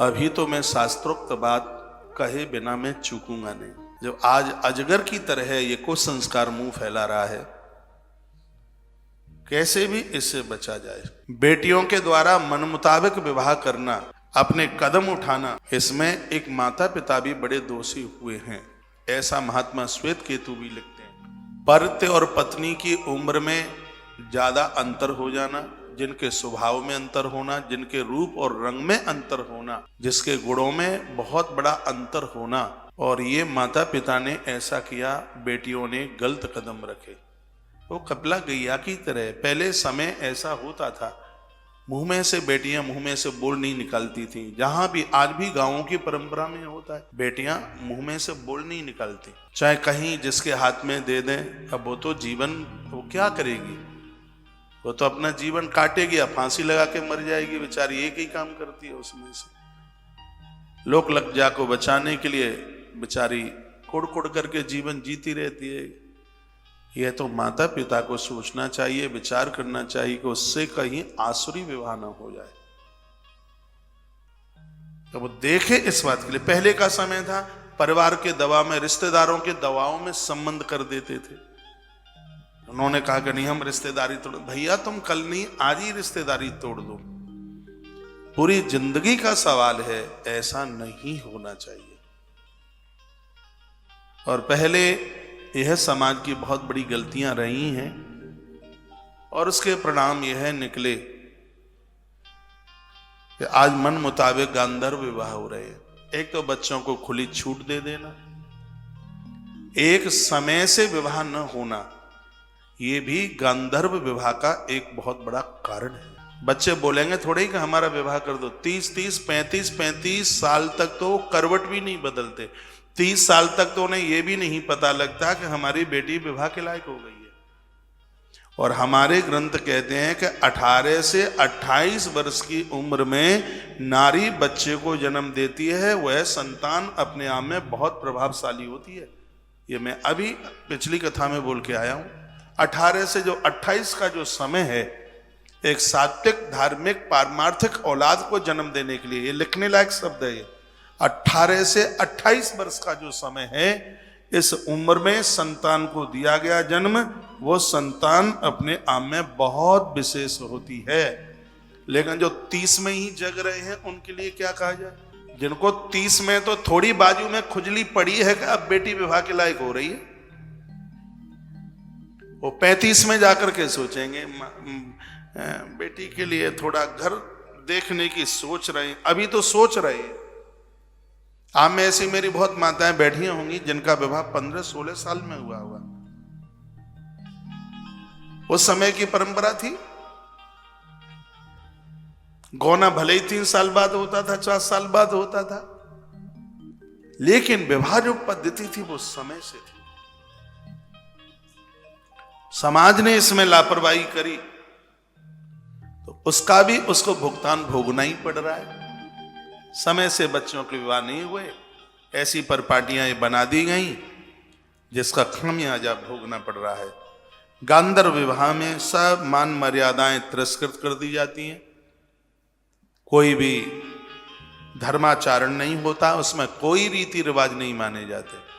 अभी तो मैं शास्त्रोक्त बात कहे बिना मैं चूकूंगा नहीं। जब आज अजगर की तरह ये कुसंस्कार मुंह फैला रहा है, कैसे भी इससे बचा जाए। बेटियों के द्वारा मन मुताबिक विवाह करना, अपने कदम उठाना, इसमें एक माता पिता भी बड़े दोषी हुए हैं, ऐसा महात्मा श्वेत केतु भी लिखते हैं। पति और पत्नी की उम्र में ज्यादा अंतर हो जाना, जिनके स्वभाव में अंतर होना, जिनके रूप और रंग में अंतर होना, जिसके गुणों में बहुत बड़ा अंतर होना, और ये माता पिता ने ऐसा किया, बेटियों ने गलत कदम रखे। वो कपिला गैया की तरह पहले समय ऐसा होता था, मुंह में से बेटियां मुंह में से बोल नहीं निकालती थी। जहां भी आज भी गांवों की परंपरा में होता है, बेटियां मुंह में से बोल नहीं निकालती, चाहे कहीं जिसके हाथ में दे दें। अब वो तो जीवन, वो क्या करेगी, वो तो अपना जीवन काटेगी या फांसी लगा के मर जाएगी बेचारी, एक ही काम करती है उसमें से। लोक लज्जा को बचाने के लिए बेचारी कुड़ कुड़ करके जीवन जीती रहती है। यह तो माता पिता को सोचना चाहिए, विचार करना चाहिए कि उससे कहीं आसुरी विवाह न हो जाए। तो वो देखे इस बात के लिए। पहले का समय था, परिवार के दबाव में, रिश्तेदारों के दबाव में संबंध कर देते थे। उन्होंने कहा कि नहीं हम रिश्तेदारी तोड़, भैया तुम कल नहीं आज ही रिश्तेदारी तोड़ दो। पूरी जिंदगी का सवाल है, ऐसा नहीं होना चाहिए। और पहले यह समाज की बहुत बड़ी गलतियां रही हैं और उसके परिणाम यह निकले कि आज मन मुताबिक गांधर्व विवाह हो रहे हैं। एक तो बच्चों को खुली छूट दे देना, एक समय से विवाह न होना, ये भी गांधर्व विवाह का एक बहुत बड़ा कारण है। बच्चे बोलेंगे थोड़े ही कि हमारा विवाह कर दो। 30-35 साल तक तो करवट भी नहीं बदलते। 30 साल तक तो उन्हें यह भी नहीं पता लगता कि हमारी बेटी विवाह के लायक हो गई है। और हमारे ग्रंथ कहते हैं कि 18 से 28 वर्ष की उम्र में नारी बच्चे को जन्म देती है, वह संतान अपने आप में बहुत प्रभावशाली होती है। ये मैं अभी पिछली कथा में बोल के आया हूं। 18 से जो 28 का जो समय है, एक सात्विक धार्मिक पारमार्थिक औलाद को जन्म देने के लिए, ये लिखने लायक शब्द है। ये 18 से 28 वर्ष का जो समय है, इस उम्र में संतान को दिया गया जन्म, वो संतान अपने आप में बहुत विशेष होती है। लेकिन जो 30 में ही जग रहे हैं, उनके लिए क्या कहा जाए? जिनको 30 में तो थोड़ी बाजू में खुजली पड़ी है कि अब बेटी विवाह के लायक हो रही है, वो 35 में जाकर के सोचेंगे बेटी के लिए थोड़ा घर देखने की सोच रहे हैं। अभी तो सोच रहे हैं। आप में ऐसी मेरी बहुत माताएं बैठी होंगी जिनका विवाह 15-16 साल में हुआ होगा। उस समय की परंपरा थी, गौना भले ही 3 साल बाद होता था, 4 साल बाद होता था, लेकिन विवाह जो पद्धति थी वो समय से थी। समाज ने इसमें लापरवाही करी तो उसका भी उसको भुगतान भोगना ही पड़ रहा है। समय से बच्चों के विवाह नहीं हुए, ऐसी परिपाटियां बना दी गई जिसका खामियाजा भोगना पड़ रहा है। गांधर्व विवाह में सब मान मर्यादाएं तिरस्कृत कर दी जाती हैं। कोई भी धर्माचरण नहीं होता, उसमें कोई रीति रिवाज नहीं माने जाते।